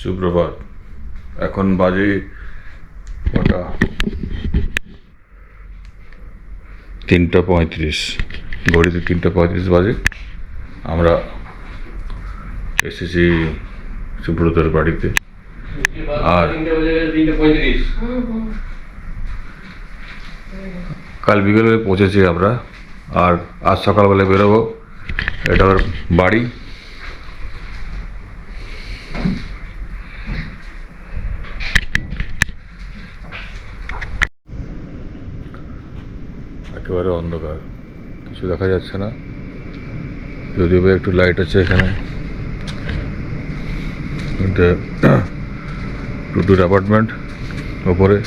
সুপ্রভাত। এখন বাজে কটা? 3:35। ঘড়িতে 3:35 বাজে। আমরা এসেছি সুব্রতর বাড়িতে। আর কাল বিকেলে পৌঁছেছি আমরা, আর আজ সকালবেলা বেরোবো। এটা ওর বাড়ি। একেবারে অন্ধকার, কিছু দেখা যাচ্ছে না, যদিও বা একটু লাইট আছে এখানে। টুটুর অ্যাপার্টমেন্ট ওপরে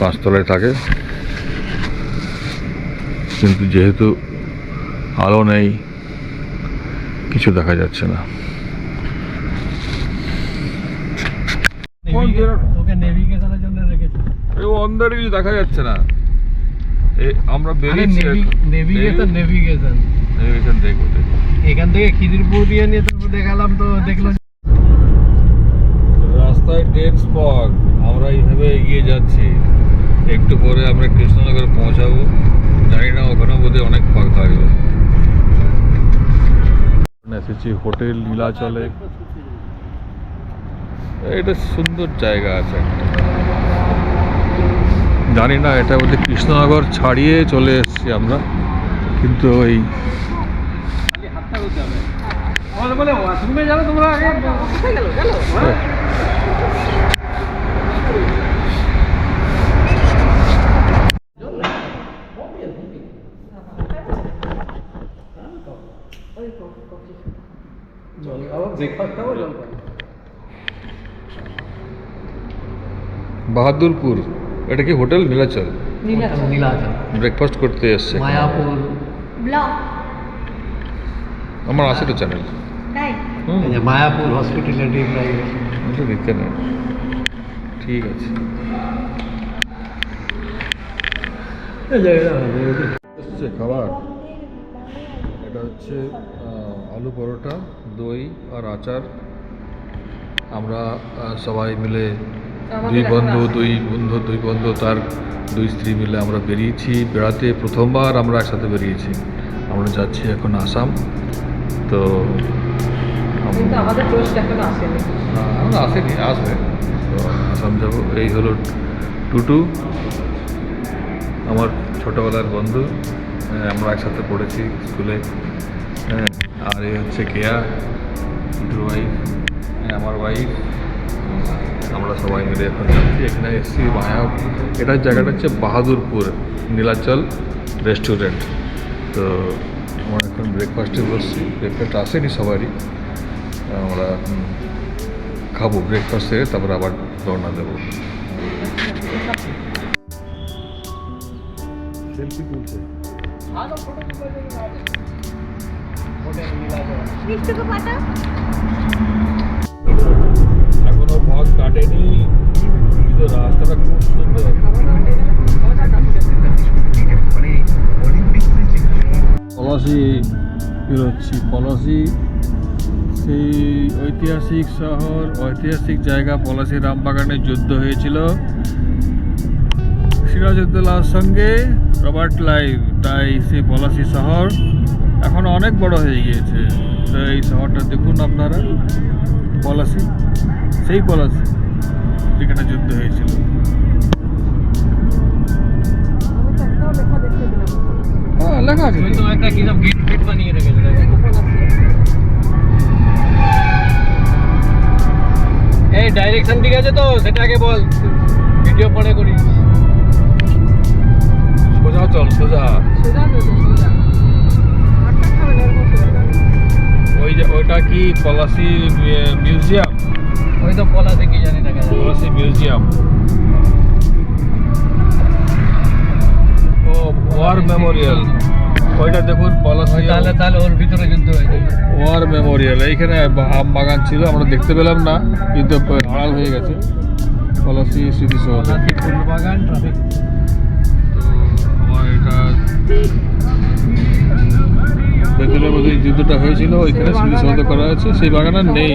5 তলায় থাকে, কিন্তু যেহেতু আলো নেই কিছু দেখা যাচ্ছে না। অন্ধকারে কিছু দেখা যাচ্ছে না। আমরা বেরিয়েছি নেভিগেশন দেখবো। এখান থেকে খিদিরপুর দিয়ে নিয়ে তারপর দেখালাম, তো দেখলো রাস্তায় ডেড স্পট। আমরা এইভাবে এগিয়ে যাচ্ছি, একটু পরে আমরা কৃষ্ণনগর পৌঁছাবো। জানি না ওখানে বোধহয় অনেক ফাঁক থাকবে। এসেছি হোটেল নীলাচলে। এটা সুন্দর জায়গা আছে একটা, জানি না এটা বোধহয় কৃষ্ণনগর ছাড়িয়ে চলে এসেছি আমরা, কিন্তু ওই বাহাদুরপুর। এটা কি হোটেল নীলাচল? নীলাচল ব্রেকফাস্ট করতে এসছে মায়াপুর ব্লক। আমার আছে তো চ্যানেল। তাই মায়াপুর হসপিটালিটি প্রাইভেট ওটা দিতে নেই। ঠিক আছে, এসছে খাবার। এটা হচ্ছে আলু পরোটা, দই আর আচার। আমরা সবাই মিলে দুই বন্ধু তার 2 স্ত্রী মিলে আমরা বেরিয়েছি বেড়াতে। প্রথমবার আমরা একসাথে বেরিয়েছি। আমরা যাচ্ছি এখন আসাম। তো আমাদের টোস্ট এখন আসেনি, আমরা আসেনি, আসবে। তো আসাম যাবো। এই হলো টুটু, আমার ছোটোবেলার বন্ধু। আমরা একসাথে পড়েছি স্কুলে। আর এই হচ্ছে কেয়া, টুটুর ওয়াইফ, আমার ওয়াইফ। আমরা সবাই মিলে এখন যাচ্ছি। এখানে এসেছি মায়াপুর। এটার জায়গাটা হচ্ছে বাহাদুরপুর নীলাচল রেস্টুরেন্ট। তো আমরা এখন ব্রেকফাস্টে বসছি। ব্রেকফাস্ট আসেনি সবারই, আমরা খাবো ব্রেকফাস্ট সেরে, তারপরে আবার রওনা দেবো। সেলফি তুলছে। এখনো ভাগ কাটেনি, কিন্তু রাস্তাটা খুব সুন্দর। পলাশি বেরোচ্ছি। পলাশি সেই ঐতিহাসিক শহর, ঐতিহাসিক জায়গা। পলাশি রামবাগানে যুদ্ধ হয়েছিল সিরাজউদ্দৌলার সঙ্গে রবার্ট ক্লাইভ। তাই সেই পলাশি শহর এখন অনেক বড় হয়ে গিয়েছে। তো এই শহরটা দেখুন আপনারা, পলাশি, সেই পলাশি যেখানে যুদ্ধ হয়েছিল। হ্যাঁ, লেখা আছে। একটা কি সব গেট বানিয়ে রেখেছে। এই ডাইরেকশন ঠিক আছে তো, সেটাকে বল, ভিডিও পরে করিস। সোজা চল, সোজা। ওইটা কি পলাশি মিউজিয়াম? ওই তো পলাশি কি জানি না, পলাশি মিউজিয়াম। ও ওয়ার মেমোরিয়াল, ওইটা দেখুন পলাশি। তাহলে ওর ভিতরে যুদ্ধ হয়েছে। War memorial. এইখানে আম বাগান ছিল, আমরা দেখতে পেলাম না, কিন্তু আড়াল হয়ে গেছে। পলাশি স্মৃতিসৌধ। ফুল বাগান, ট্রাফিক। তো আমার এটা ভেতরে বোধহয় যুদ্ধটা হয়েছিল, ওইখানে স্মৃতিসৌধ করা হয়েছে। সেই বাগান আর নেই।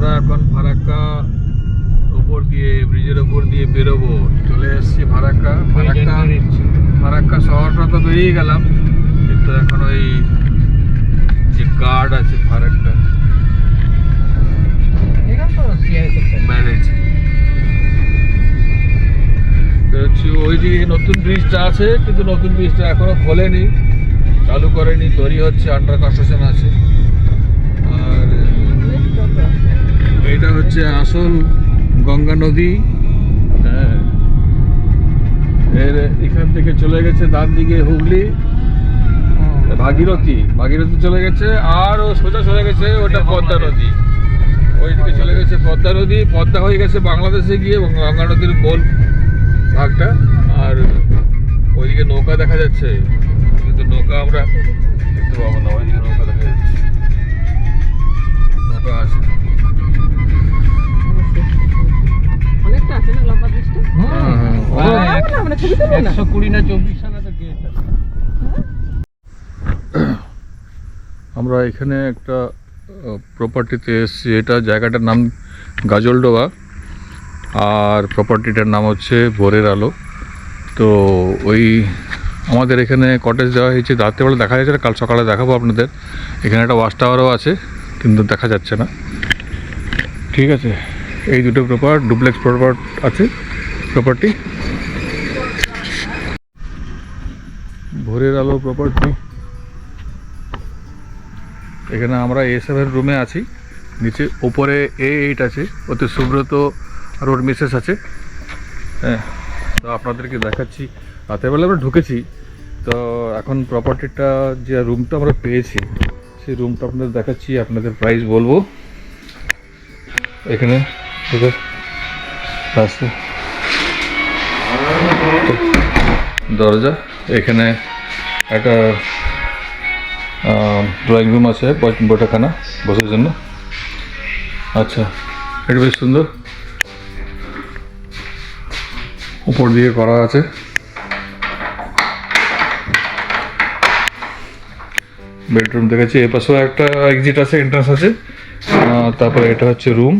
আমরা এখন ফারাক্কা উপর দিয়ে ব্রিজের উপর দিয়ে বেরোবো, চলে এসেছি ফারাক্কা। ফারাক্কা শহরটা তো বেরিয়ে গেলাম, কিন্তু এখন ওই যে গার্ড আছে ফারাক্কা ম্যারেজ ওইদিকে নতুন ব্রিজটা আছে, কিন্তু নতুন ব্রিজটা এখনো খোলেনি, চালু করেনি, তৈরি হচ্ছে, আন্ডার কনস্ট্রাকশন আছে। আর এটা হচ্ছে আসল গঙ্গা নদী। হ্যাঁ, এর এখান থেকে চলে গেছে ডান দিকে হুগলি, ভাগীরথী চলে গেছে, আর ও সোজা চলে গেছে ওটা পদ্মা নদী, ওইদিকে চলে গেছে পদ্মা নদী। পদ্মা হয়ে গেছে বাংলাদেশে গিয়ে, এবং গঙ্গা নদীর গোল ভাগটা। আর ওইদিকে নৌকা দেখা যাচ্ছে, কিন্তু নৌকা আমরা দেখতে পাবো না, ওইদিকে নৌকা দেখা যাচ্ছে, নৌকা আছে। অনেকটা আছে না লম্বা ব্রিজটা? হ্যাঁ, 120 না 24 সালে তো গেট আছে। আমরা এখানে একটা প্রপার্টিতে এসেছি, এটা জায়গাটার নাম গাজলডোবা, আর প্রপার্টিটার নাম হচ্ছে ভোরের আলো। তো ওই আমাদের এখানে কটেজ দেওয়া হয়েছে, রাত্রেবেলা দেখা যাচ্ছে না, কাল সকালে দেখাবো আপনাদের। এখানে একটা ওয়াচ টাওয়ারও আছে, কিন্তু দেখা যাচ্ছে না। ঠিক আছে, এই দুটো ডুপ্লেক্স আছে প্রপার্টি। ভোরের আলো প্রপার্টি। এখানে আমরা A7 রুমে আছি, নিচে ওপরে A8 আছে, ওতে সুব্রত আর ওর মিসেস আছে। হ্যাঁ, তো আপনাদেরকে দেখাচ্ছি। রাতেরবেলা আমরা ঢুকেছি, তো এখন প্রপার্টিটা যে রুমটা আমরা পেয়েছি, সেই রুমটা আপনাদের দেখাচ্ছি, আপনাদের প্রাইস বলবো। এখানে আছে দরজা, এখানে একটা ড্রয়িং রুম আছে, বৈঠকখানা বসার জন্য। আচ্ছা, এটা বেশ সুন্দর, উপর দিয়ে করা আছে। বেডরুম দেখেছি, এ পাশেও একটা এক্সিট আছে, এন্ট্রান্স আছে। তারপরে এটা হচ্ছে রুম,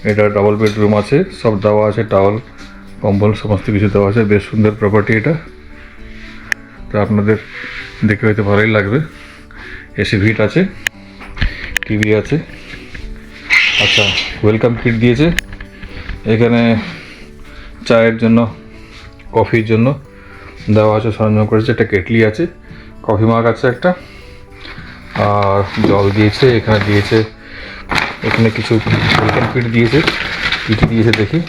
এটা ডাবল বেডরুম আছে, সব দেওয়া আছে, টাওয়াল কম্বল সমস্ত কিছু দেওয়া আছে। বেশ সুন্দর প্রপার্টি এটা, তো আপনাদের দেখে হয়তো ভালোই লাগবে। এসি ভিট আছে, টিভি আছে। আচ্ছা, ওয়েলকাম কিট দিয়েছে এখানে, চায়ের জন্য, কফির জন্য দেওয়া আছে, সরঞ্জাম করেছে। একটা কেটলি আছে, কফি মাগ আছে একটা, আর জল দিয়েছে। এখানে দিয়েছে, এখানে কিছু ওয়েলকাম কিট দিয়েছে, কী কী দিয়েছে দেখি।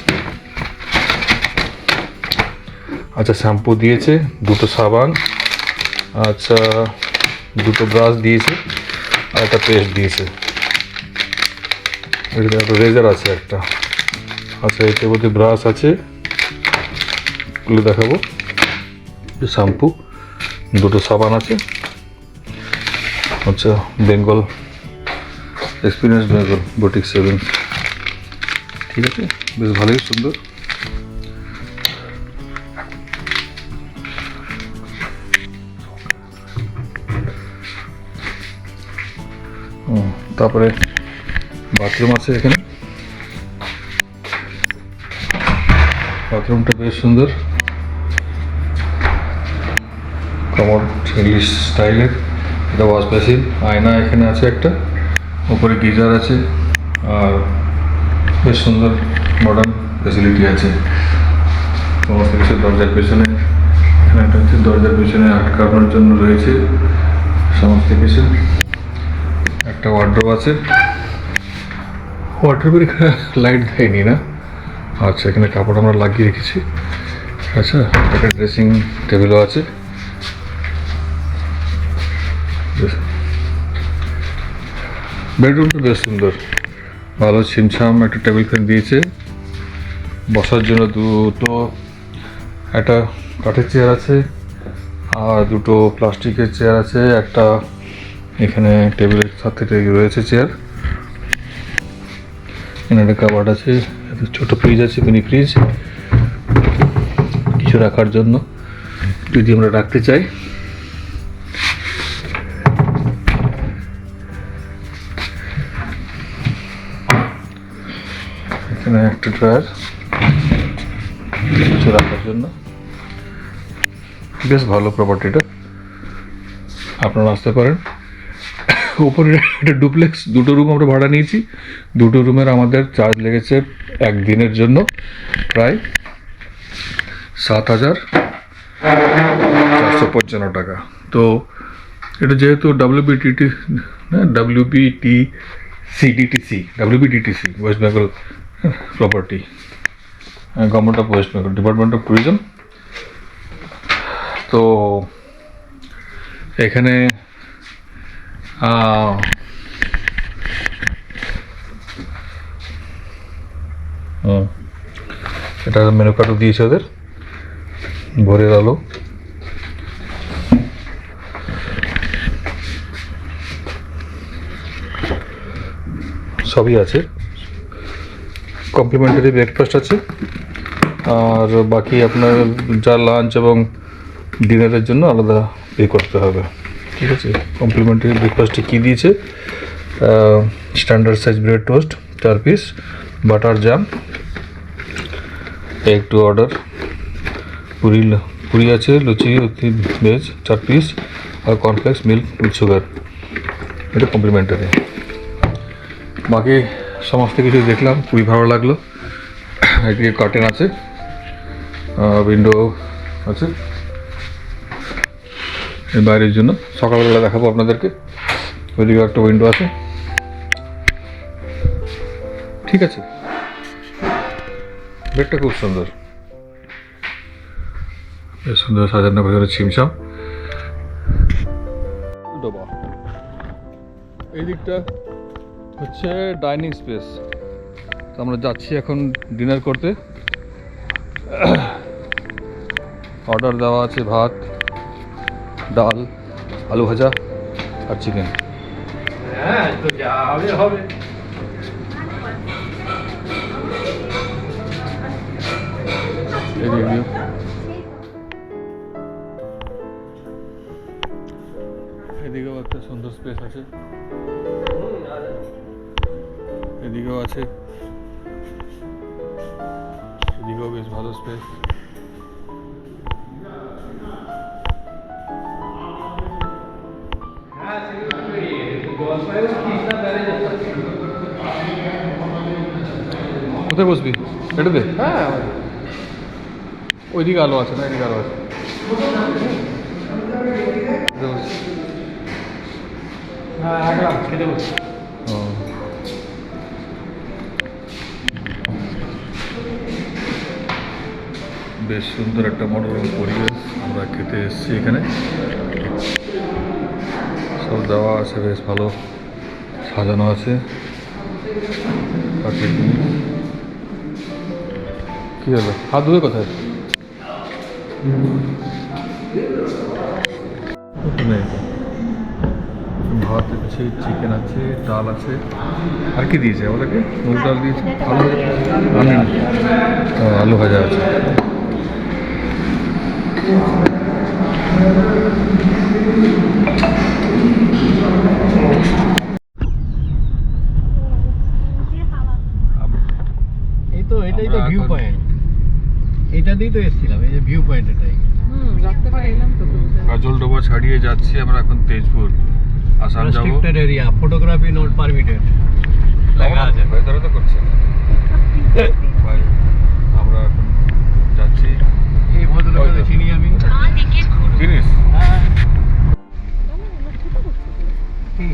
আচ্ছা, শ্যাম্পু দিয়েছে, দুটো সাবান, আচ্ছা দুটো ব্রাশ দিয়েছে, আর একটা পেস্ট দিয়েছে। এটা একটা রেজার আছে একটা। আচ্ছা, এতে বোধহয় ব্রাশ আছে, এগুলো দেখাবো। শ্যাম্পু, দুটো সাবান আছে। আচ্ছা, Bengal experience Bengal boutique savings. ঠিক আছে, বেশ ভালোই সুন্দর। তারপরে বাথরুম আছে এখানে, বাথরুমটা বেশ সুন্দর, কমোড ইংলিশ স্টাইলের। এটা ওয়াশ বেসিন, আয়না এখানে আছে একটা, উপরে গিজার আছে, আর বেশ সুন্দর মডার্ন ফ্যাসিলিটি আছে সমস্ত কিছু। দরজার পেছনে এখানে একটা হচ্ছে, দরজার পেছনে আটকানোর জন্য রয়েছে সমস্ত কিছু। একটা ওয়ার্ড্রোব আছে, ওয়ার্ড্রোবের এখানে লাইট দেয়নি না। আচ্ছা, এখানে কাপড় আমরা লাগিয়ে রেখেছি। আচ্ছা, একটা ড্রেসিং টেবিলও আছে। বেডরুমটা বেশ সুন্দর, ভালো ছিমছাম। একটা টেবিল ফ্যান দিয়েছে বসার জন্য, দুটো, একটা কাঠের চেয়ার আছে, আর দুটো প্লাস্টিকের চেয়ার আছে। একটা এখানে টেবিলের সাথে রয়েছে চেয়ার। এখানে একটা কাবার্ড আছে, একটা ছোটো ফ্রিজ আছে, মিনি ফ্রিজ, কিছু রাখার জন্য যদি আমরা রাখতে চাই। এখানে একটা ড্রয়ার কিছু রাখার জন্য, বেশ ভালো প্রপার্টিটা, আপনারা আসতে পারেন। উপরে একটা ডুপ্লেক্স, 2টো রুম আমরা ভাড়া নিয়েছি। 2টো রুমের আমাদের চার্জ লেগেছে একদিনের জন্য প্রায় 7,455 টাকা। তো এটা যেহেতু WBTTC West Bengal property, government of West Bengal, department of tourism. তো এখানে এটা মেনু কার্ডও দিয়েছে ওদের, ভোরের আলো, সবই আছে। কমপ্লিমেন্টারি ব্রেকফাস্ট আছে, আর বাকি আপনার যা লাঞ্চ এবং ডিনারের জন্য আলাদা পে করতে হবে, ঠিক আছে। কমপ্লিমেন্টারি ব্রেকফাস্টে কী দিয়েছে, standard size bread toast 4 piece, butter jam, egg to order, puri আছে, লুচি ভেজ 4 পিস, আর কর্নফ্লেক্স মিল্ক উইথ সুগার, এটা কমপ্লিমেন্টারি। বাকি সমস্ত কিছু দেখলাম, খুবই ভালো লাগলো। একদিকে কার্টেন আছে, উইন্ডো আছে এর বাইরের জন্য, সকালবেলা দেখাবো আপনাদেরকে। ওইদিকে একটা উইন্ডো আছে, ঠিক আছে। বেডটা খুব সুন্দর, বেশ সুন্দর সাজানো ভেতরে ছিমছাম। এই দিকটা হচ্ছে ডাইনিং স্পেস। তো আমরা যাচ্ছি এখন ডিনার করতে। অর্ডার দেওয়া আছে ভাত, ডাল, আলু ভাজা আর চিকেন। হ্যাঁ, তো যা হবে হবে। এই রিভিউ, এদিকেও একটা সুন্দর স্পেস আছে, এদিকেও আছে, এদিকেও বেশ ভালো স্পেস। কোথায় বসবি? এটাতে? হ্যাঁ, ওইদিকে আলো আছে না, এদিকে আলো আছে। হ্যাঁ, রাখলাম, খেতে বসে। ও, বেশ সুন্দর একটা মনোরম পরিবেশ। আমরা খেতে এসেছি এখানে, সব দেওয়া আছে, বেশ ভালো সাজানো আছে। কি হলো, হাত ধুয়ে কোথায়? ভাত আছে, চিকেন আছে, ডাল আছে, আর কি দিয়েছে আমাদেরকে? মুগ ডাল দিয়েছে, আলু ভাজা আছে। এই তো এটাই তো ভিউ পয়েন্ট, এটা দিয়েই তো এসেছিলাম, এই যে ভিউ পয়েন্ট এটাই। রাস্তা পার এলাম তো। কাজলডোবা ছাড়িয়ে যাচ্ছি আমরা এখন তেজপুর, আসাম যাবো। Restricted area, photography not permitted লেখা আছে। ভেতরে তো করছে ভাই। আমরা এখন যাচ্ছি। এই ভদ্রলোককে চিনি আমি। জিনিস হ্যাঁ, কি?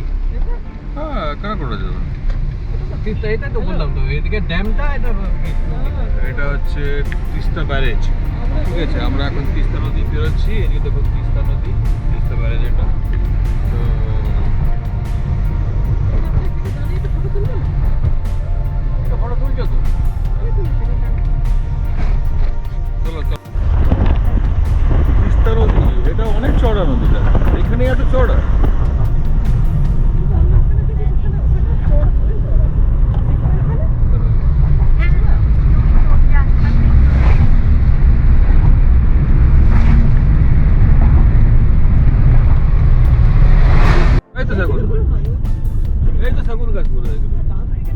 হ্যাঁ, কেন করা যাবে? এটা তো বললাম তো, এদিকে ড্যামটা, এটা এটা হচ্ছে তিস্তা ব্যারেজ, ঠিক আছে। আমরা এখন তিস্তা নদী বেরোচ্ছি, এদিকে দেখুন তিস্তা নদী, তিস্তা ব্যারেজ এটা। তো ফটো তুলছো তো? চলো চলো। তিস্তা নদী, এটা অনেক চড়া নদীটা, এখানে এত চড়া। এই তো সেগুন গাছ বলে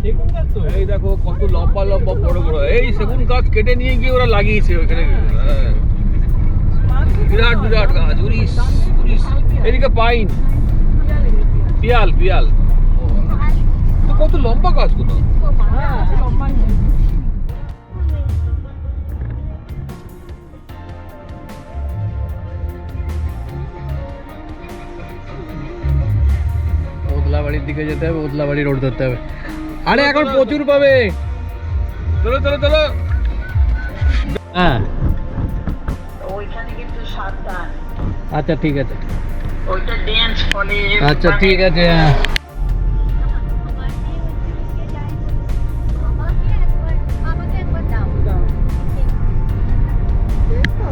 সেগুন গাছ তো এই দেখো কত লম্বা লম্বা বড় বড়, এই সেগুন গাছ কেটে নিয়ে গিয়ে ওরা লাগিয়েছে ওখানে। হ্যাঁ, বিরাট বিরাট গাছ, উড়িস উড়িস। এদিকে পাইন, পিয়াল পিয়াল, তো কত লম্বা গাছ গুলো। হ্যাঁ লম্বা ওদলা বাড়ির দিকে যেতে হবে, ওদলা বাড়ি রোড ধরতে হবে। আরে এখন প্রচুর পাবে। চলো চলো চলো। হ্যাঁ ওইখানে কিন্তু সাবধান, আচ্ছা ঠিক আছে, ওইটা ড্যান্স ফলে। আচ্ছা ঠিক আছে। হ্যাঁ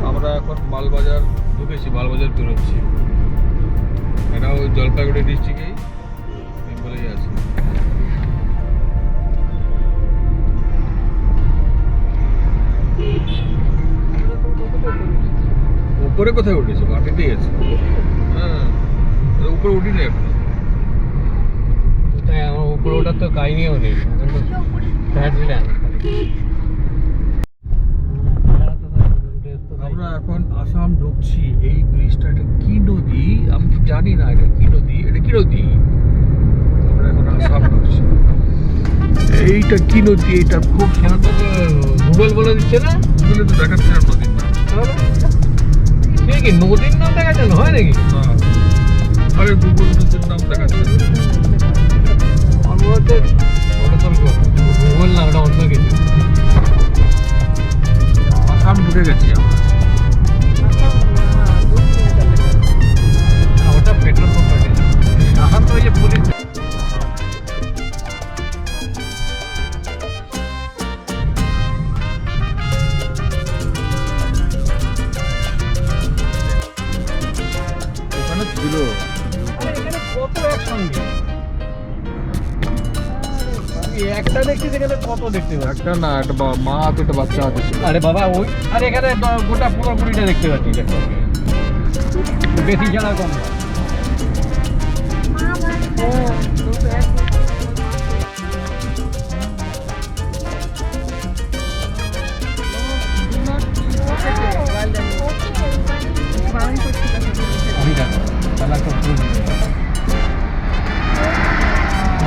আমরা এখন মালবাজার ঢুকেছি, মালবাজার বেরোচ্ছি। এটাও জলপাইগুড়ি ডিস্ট্রিক্টেই বলেই আছে। উপরে কোথায় উঠেছে? মাটিতেই আছে। হ্যাঁ, উপরে উঠিনি এখন। ওটাই আমার উপরে ওটার তো কাহিনিও নেই, এখন তো ফ্ল্যাট ল্যান্ড। আমরা এখন আসাম ঢুকছি। এই ব্রিজটা, এটা কি নদী আমি তো জানি না। এটা কি নদী? এটা কি নদী? আমরা এখন আসাম ঢুকছি। এইটা কি নদী? এটা খুব শান্ত। গুগল বলে দিচ্ছে না, গুগলে তো দেখাচ্ছে না নদীর নাম। সে কি নদীর নাম দেখা যায় না, হয় নাকি? না, আরে গুগল নদীর নাম দেখাচ্ছে না। ওটা তো গুগল না, ওটা অন্য কিছু। আসাম ঢুকে গেছি আমরা। ওটা পেট্রোল পাম্প আছে। এখন তো ওই যে পুলিশ ওখানে ছিল। কত একসঙ্গে একটা দেখছি, সেখানে কত দেখতে পাচ্ছি। একটা না, একটা মা হাতে একটা বাচ্চা হাতে ছিল। আরে বাবা ওই, আরে এখানে গোটা পুরোপুরিটা দেখতে পাচ্ছি একসঙ্গে, বেশি ছাড়া কম না। আমি জানি তাহলে একটা ফুল।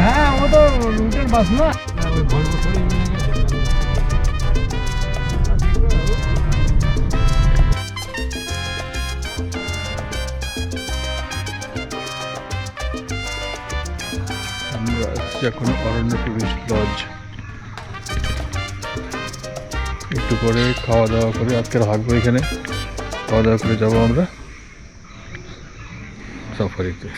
হ্যাঁ ও তো রুটের বাস না, ওই ভলভো করে নিয়ে গেছে। আমরা আসছি এখন অরণ্য টুরিস্ট লজ। একটু পরে খাওয়া দাওয়া করে আজকে থাকবো এখানে। খাওয়া দাওয়া করে যাবো আমরা সাফারিতে।